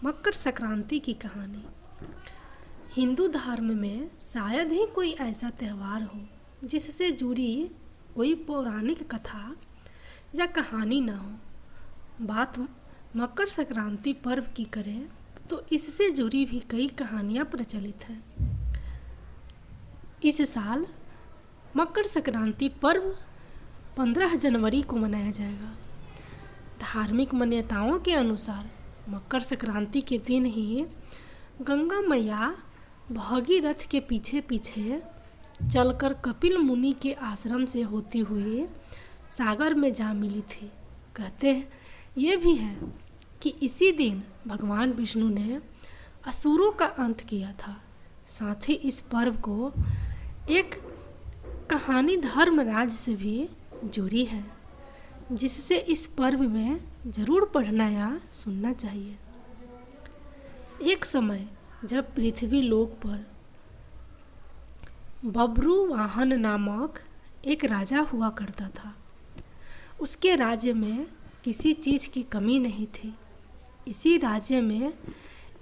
मकर संक्रांति की कहानी। हिंदू धर्म में शायद ही कोई ऐसा त्यौहार हो जिससे जुड़ी कोई पौराणिक कथा या कहानी न हो। बात मकर संक्रांति पर्व की करें तो इससे जुड़ी भी कई कहानियाँ प्रचलित हैं। इस साल मकर संक्रांति पर्व 15 जनवरी को मनाया जाएगा। धार्मिक मान्यताओं के अनुसार मकर संक्रांति के दिन ही गंगा मैया भगीरथ के पीछे पीछे चलकर कपिल मुनि के आश्रम से होती हुई सागर में जा मिली थी। कहते हैं ये भी है कि इसी दिन भगवान विष्णु ने असुरों का अंत किया था। साथ ही इस पर्व को एक कहानी धर्मराज से भी जुड़ी है, जिससे इस पर्व में जरूर पढ़ना या सुनना चाहिए। एक समय जब पृथ्वी लोक पर बब्रुवाहन नामक एक राजा हुआ करता था। उसके राज्य में किसी चीज़ की कमी नहीं थी। इसी राज्य में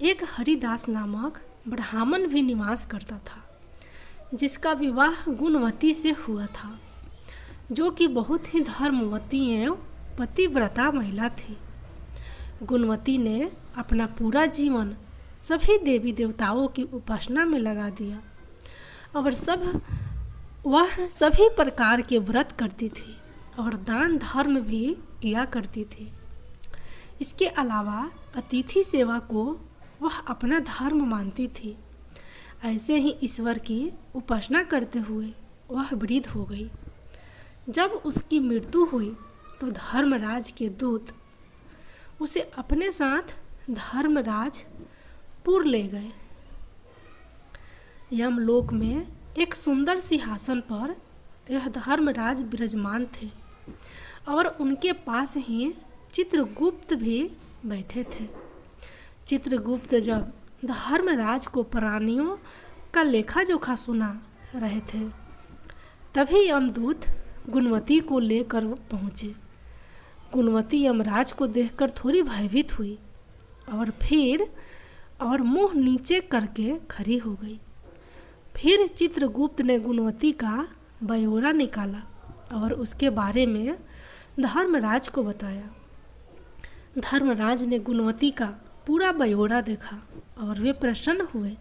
एक हरिदास नामक ब्राह्मण भी निवास करता था, जिसका विवाह गुणवती से हुआ था, जो कि बहुत ही धर्मवती एवं पतिव्रता महिला थी। गुणवती ने अपना पूरा जीवन सभी देवी देवताओं की उपासना में लगा दिया और वह सभी प्रकार के व्रत करती थी और दान धर्म भी किया करती थी। इसके अलावा अतिथि सेवा को वह अपना धर्म मानती थी। ऐसे ही ईश्वर की उपासना करते हुए वह वृद्ध हो गई। जब उसकी मृत्यु हुई तो धर्मराज के दूत उसे अपने साथ धर्मराजपुर ले गए। यमलोक में एक सुंदर सिंहासन पर यह धर्मराज विराजमान थे और उनके पास ही चित्रगुप्त भी बैठे थे। चित्रगुप्त जब धर्मराज को प्राणियों का लेखा जोखा सुना रहे थे, तभी यमदूत गुणवती को लेकर पहुँचे। गुणवती यमराज को देखकर थोड़ी भयभीत हुई और मुंह नीचे करके खड़ी हो गई। फिर चित्रगुप्त ने गुणवती का ब्यौरा निकाला और उसके बारे में धर्मराज को बताया। धर्मराज ने गुणवती का पूरा ब्यौरा देखा और वे प्रसन्न हुए,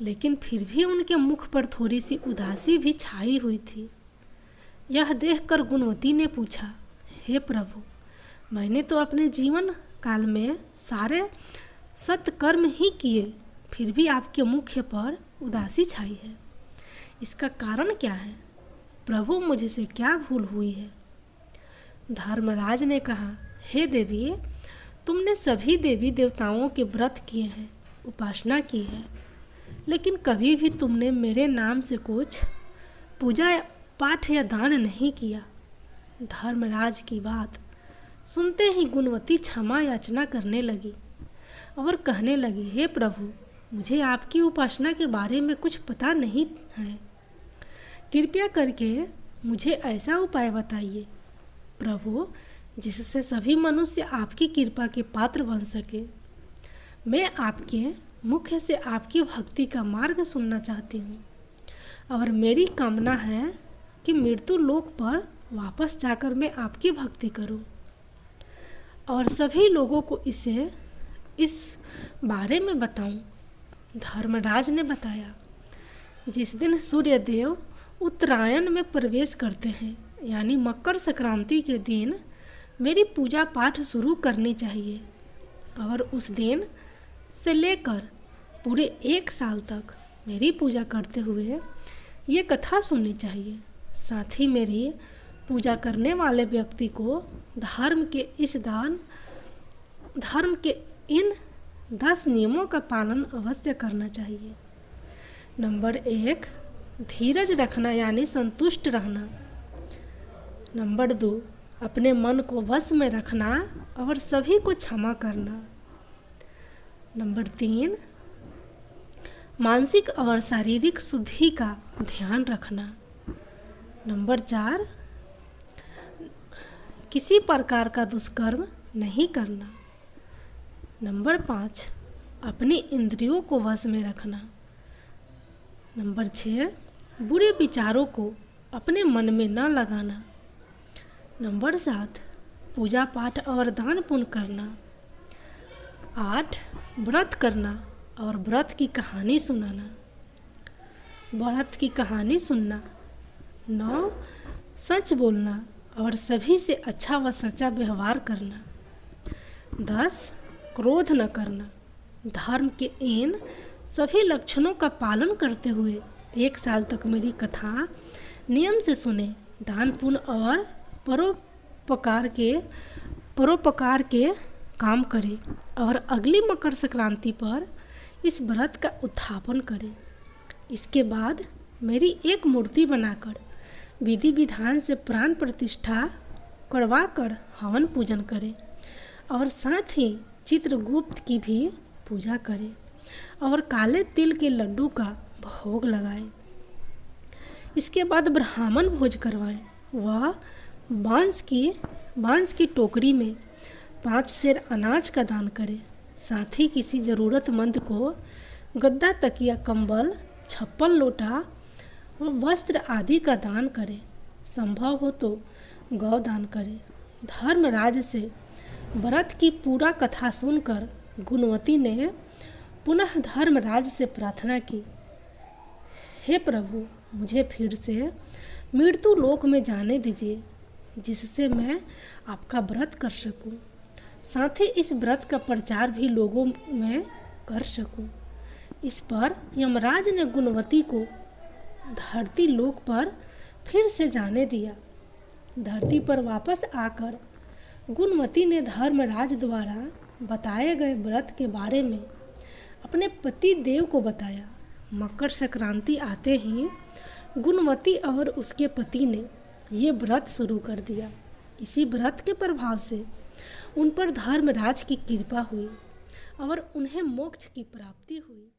लेकिन फिर भी उनके मुख पर थोड़ी सी उदासी भी छाई हुई थी। यह देखकर गुणवती ने पूछा, हे प्रभु, मैंने तो अपने जीवन काल में सारे सत्कर्म ही किए, फिर भी आपके मुख पर उदासी छाई है। इसका कारण क्या है? प्रभु, मुझसे क्या भूल हुई है? धर्मराज ने कहा, हे देवी, तुमने सभी देवी देवताओं के व्रत किए हैं, उपासना की है, लेकिन कभी भी तुमने मेरे नाम से कुछ पूजा पाठ या दान नहीं किया। धर्मराज की बात सुनते ही गुणवती क्षमा याचना करने लगी और कहने लगी, हे प्रभु, मुझे आपकी उपासना के बारे में कुछ पता नहीं है। कृपया करके मुझे ऐसा उपाय बताइए प्रभु, जिससे सभी मनुष्य आपकी कृपा के पात्र बन सके। मैं आपके मुख से आपकी भक्ति का मार्ग सुनना चाहती हूँ और मेरी कामना है कि मृत्यु लोक पर वापस जाकर मैं आपकी भक्ति करूं और सभी लोगों को इस बारे में बताऊं। धर्मराज ने बताया, जिस दिन सूर्यदेव उत्तरायण में प्रवेश करते हैं, यानी मकर संक्रांति के दिन मेरी पूजा पाठ शुरू करनी चाहिए और उस दिन से लेकर पूरे 1 साल तक मेरी पूजा करते हुए ये कथा सुननी चाहिए। साथ ही मेरी पूजा करने वाले व्यक्ति को धर्म के इन 10 नियमों का पालन अवश्य करना चाहिए। नंबर 1, धीरज रखना यानी संतुष्ट रहना। नंबर 2, अपने मन को वश में रखना और सभी को क्षमा करना। नंबर 3, मानसिक और शारीरिक शुद्धि का ध्यान रखना। नंबर 4, किसी प्रकार का दुष्कर्म नहीं करना। नंबर 5, अपनी इंद्रियों को वश में रखना। नंबर 6, बुरे विचारों को अपने मन में न लगाना। नंबर 7, पूजा पाठ और दान पुण्य करना। 8, व्रत करना और व्रत की कहानी सुनाना। व्रत की कहानी सुनना। 9, सच बोलना और सभी से अच्छा व सच्चा व्यवहार करना। 10, क्रोध न करना। धर्म के इन सभी लक्षणों का पालन करते हुए 1 साल तक मेरी कथा नियम से सुने, दान पुण्य और परोपकार के काम करें और अगली मकर संक्रांति पर इस व्रत का उत्थापन करें। इसके बाद मेरी एक मूर्ति बनाकर विधि विधान से प्राण प्रतिष्ठा करवाकर हवन पूजन करें और साथ ही चित्रगुप्त की भी पूजा करें और काले तिल के लड्डू का भोग लगाएं। इसके बाद ब्राह्मण भोज करवाएं। वह बांस की टोकरी में 5 सेर अनाज का दान करें। साथ ही किसी ज़रूरतमंद को गद्दा, तकिया, कंबल, छप्पन लोटा और वस्त्र आदि का दान करें। संभव हो तो गौ दान करें। धर्मराज से व्रत की पूरा कथा सुनकर गुणवती ने पुनः धर्मराज से प्रार्थना की, हे प्रभु, मुझे फिर से मृत्यु लोक में जाने दीजिए, जिससे मैं आपका व्रत कर सकूं, साथ ही इस व्रत का प्रचार भी लोगों में कर सकूं। इस पर यमराज ने गुणवती को धरती लोक पर फिर से जाने दिया। धरती पर वापस आकर गुणवती ने धर्मराज द्वारा बताए गए व्रत के बारे में अपने पति देव को बताया। मकर संक्रांति आते ही गुणवती और उसके पति ने ये व्रत शुरू कर दिया। इसी व्रत के प्रभाव से उन पर धर्मराज की कृपा हुई और उन्हें मोक्ष की प्राप्ति हुई।